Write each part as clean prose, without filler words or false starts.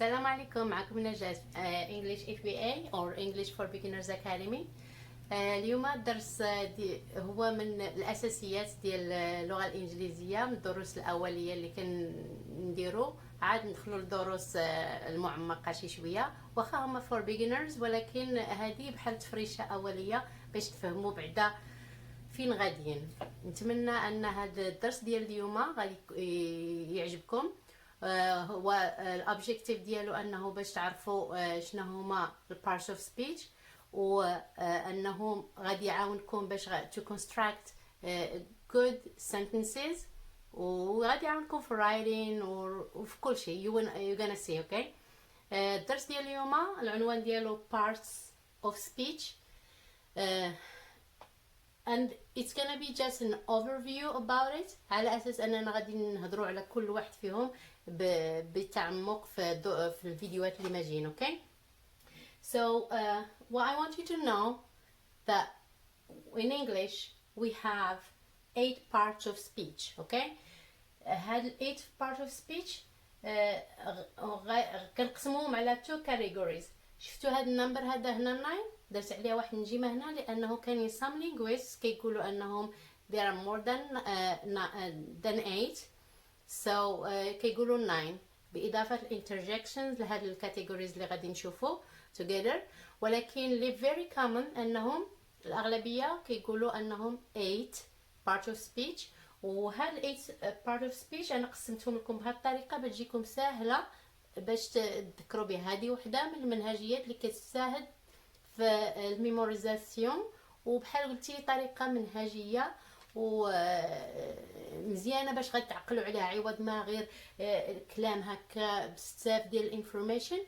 السلام عليكم. معكم نجاة English FBA or English for Beginners Academy. اليوم الدرس هو من الأساسيات ديال اللغة الإنجليزية، من الدروس الأولية اللي كنديرو. عاد ندخلوا للدروس المعمقة شي شوية، واخا هما for beginners، ولكن هذه بحال تفريشة أولية باش تفهموا بعدا فين غاديين. نتمنى أن هذا الدرس ديال اليوم غادي يعجبكم. هو الأوبجيكتيف ديالو أنه باش تعرفوا شنو هما البارتس اوف سبيتش، وأنه غادي يعاونكم باش to construct good sentences، وغادي يعاونكم في writing وفي كل شيء you're gonna see. okay. الدرس ديال اليوم العنوان ديالو parts of speech, and it's gonna be just an overview about it، على أساس أننا غادي نهضروا على كل واحد فيهم بتعمق في الفيديوهات اللي ماجين. okay. So what I want you to know that in English we have 8 parts of speech. okay. هاد 8 parts of speech كنقسموهم على 2 categories. شفتوا هاد النمبر هذا هنا 9 درت عليها واحد النجيمه هنا، لانه كاين some linguists كيقولوا انهم there are more than 8، so كيقولوا 9 باضافه الانترجكشنز لهاد الكاتيجوريز اللي غادي نشوفوا together. ولكن اللي very common انهم الاغلبيه كيقولوا انهم 8 part of speech. وهاد 8 part of speech انا قسمتهم لكم بهذه الطريقه باش تجيكم سهله باش تذكروا بها. هذه وحده من المنهجيات اللي كتساعد في الميموريزاسيون، وبحال قلتي طريقه منهجيه ومزيانه باش غتعقلوا عليها، عوض ما غير كلام هكا بزاف ديال الانفورميشن.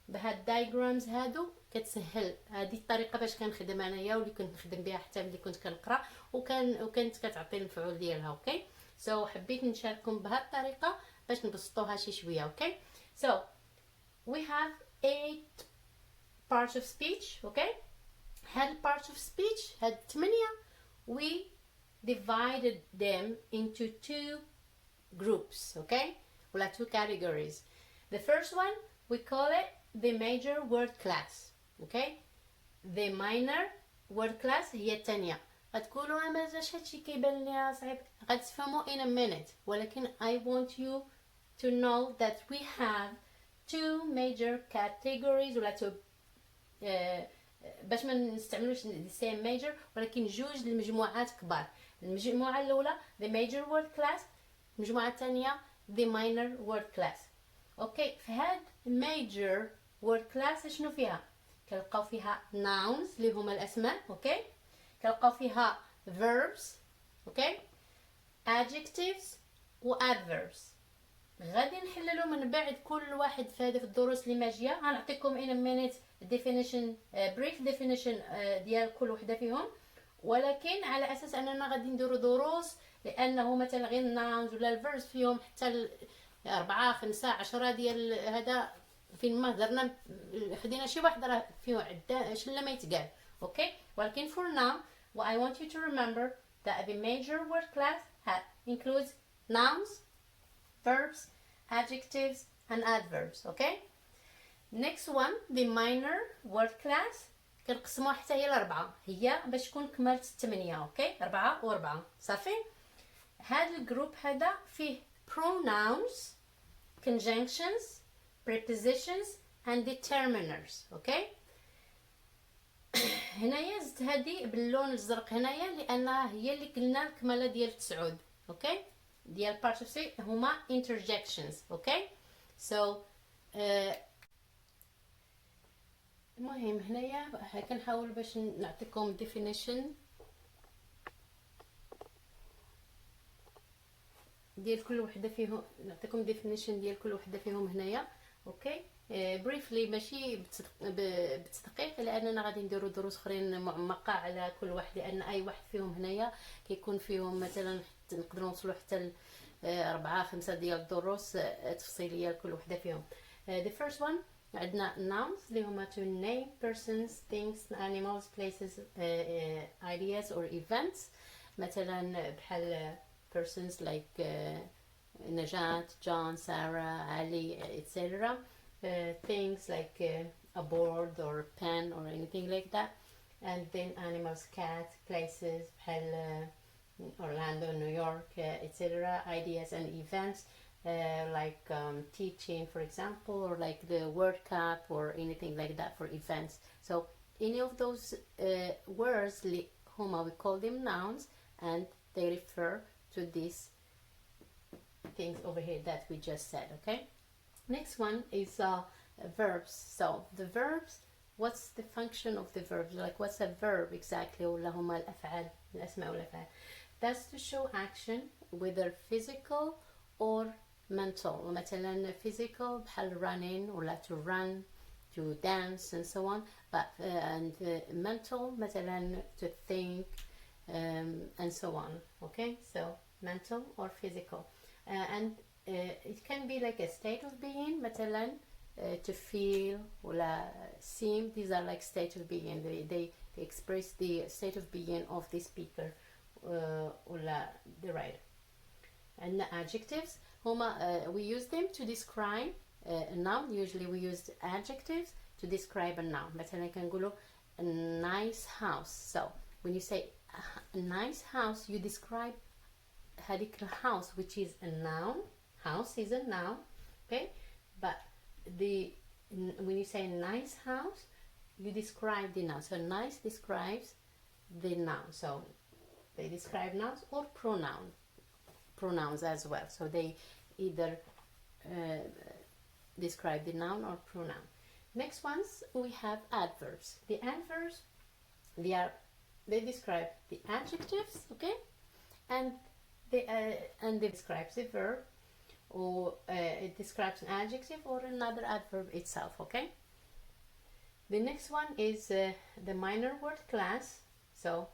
بهاد الدايجرامز هادو كتسهل. هذه الطريقه باش كنخدم انايا، واللي كنت نخدم بها حتى ملي كنت كنقرا، وكانت كتعطي المفعول ديالها. اوكي. سو حبيت نشارككم بهاد الطريقه باش نبسطوها شي شويه. اوكي. So we have 8 parts of speech. okay. هاد parts of speech هاد 8 we divided them into 2 groups. okay. ولا 2 categories. The first one we call it the major word class. okay. The minor word class هي الثانية. غتقولوا ما جاش هادشي كيبان ليا صعيب، غتفهموا in a minute، ولكن I want you to know that we have 2 major categories، ولا باش ما نستعملوش the same major، ولكن جوج المجموعات كبار. المجموعة الأولى the major word class، المجموعة الثانية the minor word class. اوكي. في هاد major word class شنو فيها؟ كنلقاو فيها nouns اللي هما الأسماء. اوكي. كنلقاو فيها verbs. اوكي. adjectives و adverbs. غادي نحللو من بعد كل واحد في هذه الدروس اللي ماجيه. غنعطيكم in a minute definition brief definition ديال كل وحده فيهم، ولكن على اساس اننا غادي نديرو دروس، لانه مثلا غير nouns ولا الفيرس فيهم حتى 4 5 10 ديال هذا. فين ما هضرنا خدينا شي واحد راه فيه عده شله ما يتقال. اوكي. ولكن for now what I want you to remember that the major word class includes nouns, verbs, adjectives and adverbs. okay. Next one the minor word class كنقسموها حتى هي لأربعة، هي باش تكون كملت 8. اوكي. 4 و4 صافي. هذا الجروب هذا فيه pronouns, conjunctions, prepositions and determiners. اوكي. هنايا زدت هذه باللون الزرق هنايا لانها هي اللي قلنا الكماله ديال 9. اوكي. ديال part of speech هما interjections. اوكي. so المهم هنايا كنحاول باش نعطيكم definition ديال كل وحده فيهم، نعطيكم definition ديال كل وحده فيهم هنايا. اوكي. بريفلي ماشي بتدقيق، لاننا غادي نديروا دروس اخرين معمقه على كل واحد، لان اي واحد فيهم هنايا كيكون فيهم مثلا نقدروا نوصلوا حتى 4 5 ديال الدروس تفصيليه لكل وحده فيهم. The first one عندنا nouns اللي هما to name persons, things, animals, places, ideas or events. مثلا بحال persons like نجاة, John, Sarah, Ali, etc. things like a board or a pen or anything like that. And then animals, cats, places, بحال Orlando, New York, etc. Ideas and events like teaching, for example, or like the World Cup or anything like that for events. So any of those words, we call them nouns, and they refer to these things over here that we just said. Okay. Next one is verbs. So the verbs, what's the function of the verbs? Like what's a verb exactly? ولا هما الأفعال الأسماء والأفعال. That's to show action, whether physical or mental. مثلا physical بحال running ولا to run, to dance and so on. But and mental مثلا to think and so on. Okay, so mental or physical. And it can be like a state of being مثلا to feel ولا seem. These are like state of being. They express the state of being of the speaker ولا the writer. And the adjectives we use them to describe a noun. Usually we use adjectives to describe a noun. مثلا كنقولوا a nice house. So when you say a nice house, you describe هذيك house, which is a noun. House is a noun, okay? But when you say nice house, you describe the noun. So nice describes the noun. So they describe nouns or pronouns as well. So they either describe the noun or pronoun. Next ones, we have adverbs. The adverbs, they describe the adjectives, okay, and they describes the verb, or it describes an adjective or another adverb itself. Okay. The next one is the minor word class. So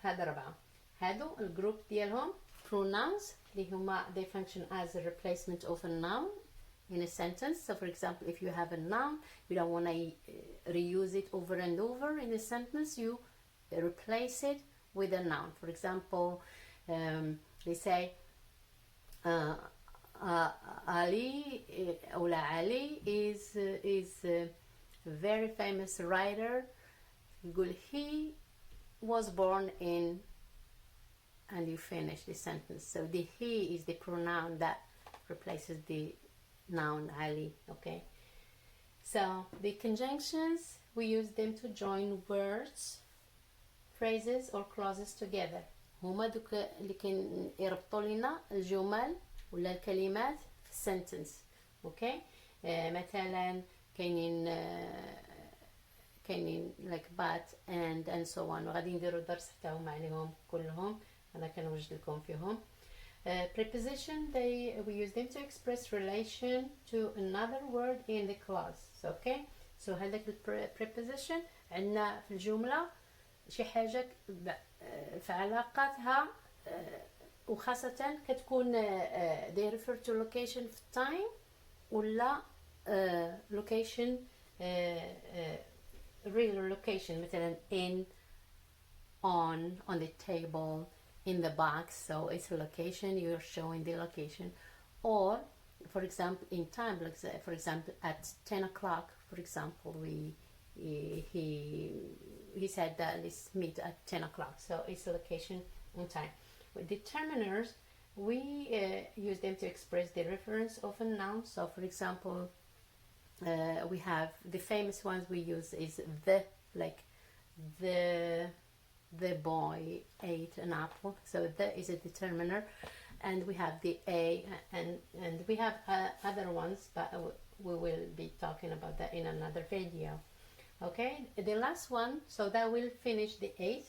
هذا ربعة. هادو الجروب ديالهم pronouns اللي هما they function as a replacement of a noun in a sentence. So for example, if you have a noun, you don't want to reuse it over and over in a sentence, you replace it with a noun. For example, they say Ali is a very famous writer. He was born in, and you finish the sentence. So the he is the pronoun that replaces the noun Ali. Okay. So the conjunctions, we use them to join words, phrases or clauses together. هما دوك اللي كان يربطوا لنا الجمل ولا الكلمات في sentence. اوكي. مثلا كاينين like but and so on. وغادي نديروا درس حتى هما عليهم كلهم، انا كنوجد لكم فيهم. Preposition, we use them to express relation to another word in the clause. So, okay. So هذاك preposition عندنا في الجملة شي حاجة في علاقاتها وخاصة كتكون they refer to location في time ولا location real location مثلا in, on the table, in the box. So it's a location, you're showing the location. Or for example in time, like for example at 10 o'clock, for example, he said that let's meet at 10 o'clock. So it's a location and time. With determiners, we use them to express the reference of a noun. So for example, we have the famous ones we use is the, like the boy ate an apple. So the is a determiner. And we have the a, and we have other ones, but we will be talking about that in another video. Okay, the last one, so that will finish the 8.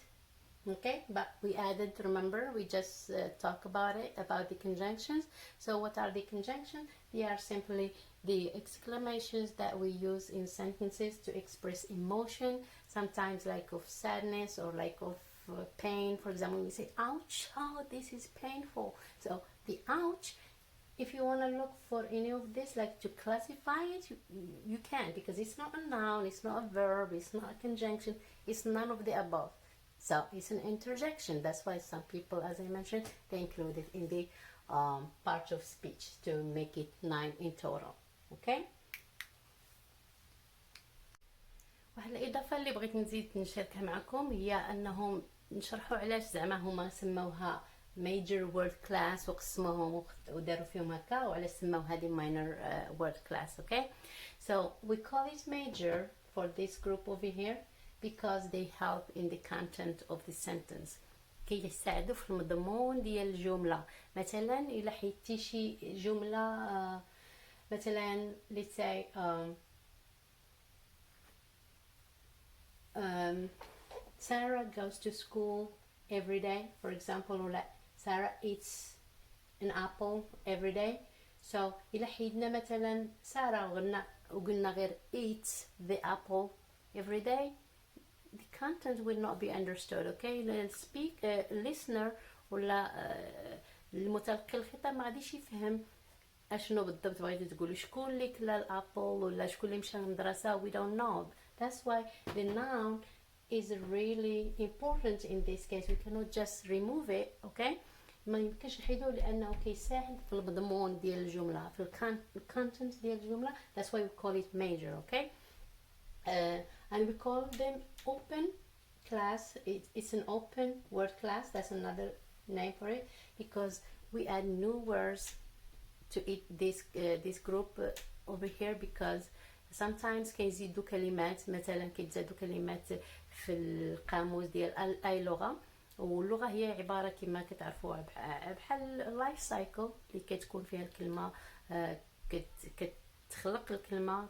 Okay, but we added, remember, we just talked about it, about the conjunctions. So what are the conjunctions? They are simply the exclamations that we use in sentences to express emotion, sometimes like of sadness or like of pain. For example, we say ouch, oh this is painful. So the ouch, if you want to look for any of this, like to classify it, you can, because it's not a noun, it's not a verb, it's not a conjunction, it's none of the above. So it's an interjection. That's why some people, as I mentioned, they include it in the part of speech to make it 9 in total. Okay. واحد الاضافه اللي بغيت نزيد نشاركها معكم هي انهم نشرحوا علاش زعما هما سموها major word class وقسموهم وداروا فيهم هكا، وعلاش سموا هذه minor word class. Okay, so we call it major for this group over here because they help in the content of the sentence. كيساعدوا في المضمون ديال الجمله. مثلا الا حيدتي شي جمله مثلا let's say Sarah goes to school every day, for example, or like Sarah eats an apple every day. So إلا حيدنا مثلا سارة وقلنا غير eats the apple every day, the content will not be understood. Okay, the listener ولا المتلقي الخطاب ما غاديش يفهم اشنو بالضبط بغيتي تقولي، شكون اللي كلا الابل ولا شكون اللي مشى للمدرسه. we don't know. That's why the noun is really important in this case. We cannot just remove it. Okay, ما يمكنش نحيدوه لانه كيساعد في المضمون ديال الجمله، في الكونتنت ديال الجمله. That's why we call it major. Okay, and we call them open class. It's an open word class. That's another name for it because we add new words to it this group over here because sometimes كيزيدوا كلمات. مثلا كيتزادوا كلمات في القاموس ديال اي لغه، واللغه هي عباره كما كتعرفوها بحال اللايف سايكل اللي كتكون فيها الكلمه كتخلق الكلمه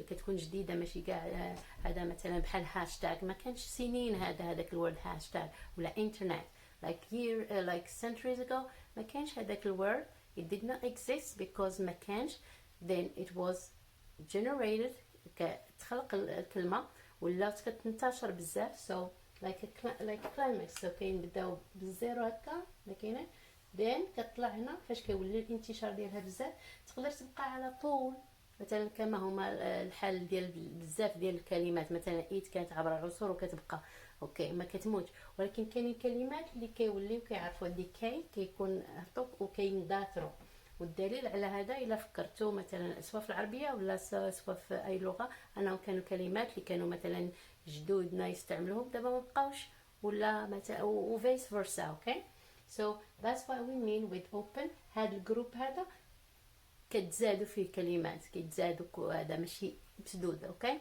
كتكون جديده ماشي كاع. هذا مثلا بحال هاشتاج ما كانش سنين هذاك الورد هاشتاج، ولا انترنت like centuries ago ما كانش هذاك الورد. It did not exist because ما كانش. Then it was generated كتخلق الكلمة ولات كتنتشر بزاف. So like climax. So كيبداو بالزيرو هكا لكن then كتطلع هنا فاش كيولي الانتشار ديالها بزاف تقدر تبقى على طول. مثلا كما هما الحال ديال بزاف ديال الكلمات. مثلا ايت كانت عبر العصور وكتبقى اوكي ما كتموتش، ولكن كاينين كلمات اللي كيوليو كيعرفوا ديكاي كيكون هبطوا وكيندثروا. والدليل على هذا الا فكرتوا مثلا سواء في العربيه ولا سواء في اي لغه انهم كانوا كلمات اللي كانوا مثلا جدودنا يستعملوهم دابا ما بقاوش، ولا مثلا وفيس فيرسا. اوكي، so that's what we mean with open. هذا الجروب هذا كتزادوا فيه كلمات كيتزادوا، هذا ماشي مسدود. اوكي،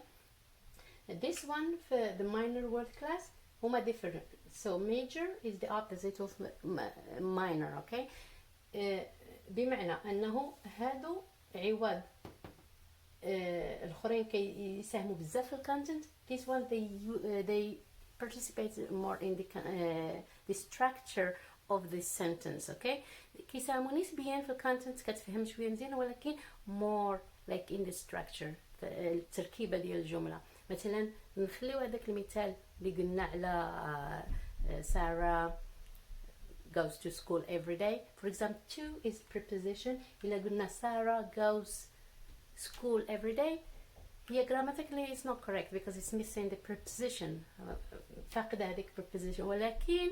this one for the minor word class هما different. So major is the opposite of minor. okay, بمعنى انه هادو عوض الاخرين كيساهموا بزاف في الكونتنت. This one they participate more in the structure of this sentence. okay, كيساهموا نسبيا في الكونتنت كتفهم شويه مزيان، ولكن more like in the structure التركيبه ديال الجمله. مثلا نخليو هذاك المثال اللي قلنا على سارة goes to school every day. For example, to is preposition. إلا قلنا Sarah goes school every day, هي grammatically it's not correct because it's missing the preposition. فاقدة هذيك preposition، ولكن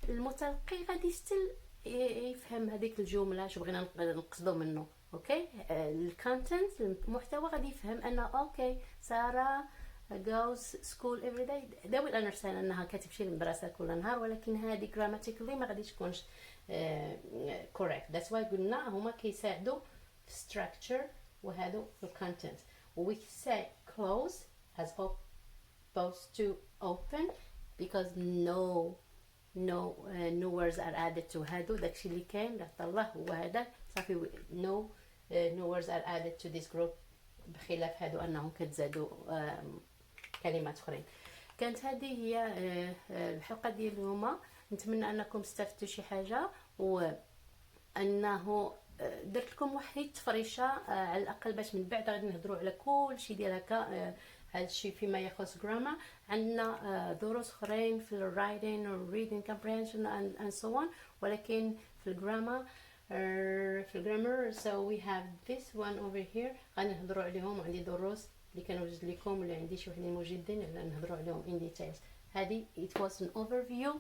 المتلقي غادي still يفهم هذيك الجملة شو بغينا نقصدو منه. اوكي، الكونتنت المحتوى غادي يفهم أنه اوكي سارة goes school every day. they will understand انها كتمشي للمدرسه كل نهار، ولكن هذه grammatically ما غاديش تكونش correct. that's why قلنا هما كيساعدوا في structure وهادو في content. we say close as opposed to open because no words are added to هادو. داكشي اللي كاين اللي عطا الله هو هذا صافي. no words are added to this group بخلاف هادو انهم كتزادوا كلمات اخرين. كانت هذه هي الحلقه ديال اليوم. نتمنى انكم استفدتوا شي حاجه، وانه درت لكم واحد التفريشه على الاقل باش من بعد غادي نهضروا على كل شيء ديال هكا. هذا الشيء فيما يخص grammar. عندنا دروس اخرين في الرايتين والريدين comprehension and so on، ولكن في الجرامر so we have this one over here غادي نهضروا عليهم. وعندي دروس اللي كانوا وجد لكم ولا عندي شي وحدين موجودين على نهضروا عليهم in details. هذه it was an overview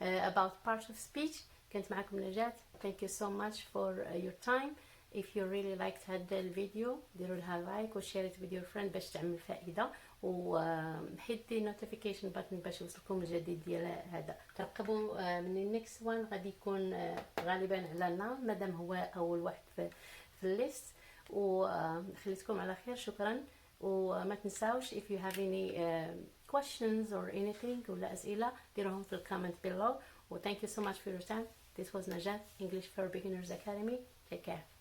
about part of speech. كانت معكم نجاة. thank you so much for your time. if you really liked هذا الفيديو ديروا لها لايك وشير it with your friend باش تعمل فائده، وحطي notification button باش يوصلكم الجديد ديال هذا. ترقبوا من النكست وان غادي يكون غالبا على نام مادام هو اول واحد في الليست. وخليتكم على خير، شكرا. وما تنساوش if you have any questions or anything ولا أسئلة ديروهم في الكومنت below. و thank you so much for your time. This was Najat, English for Beginners Academy. Take care.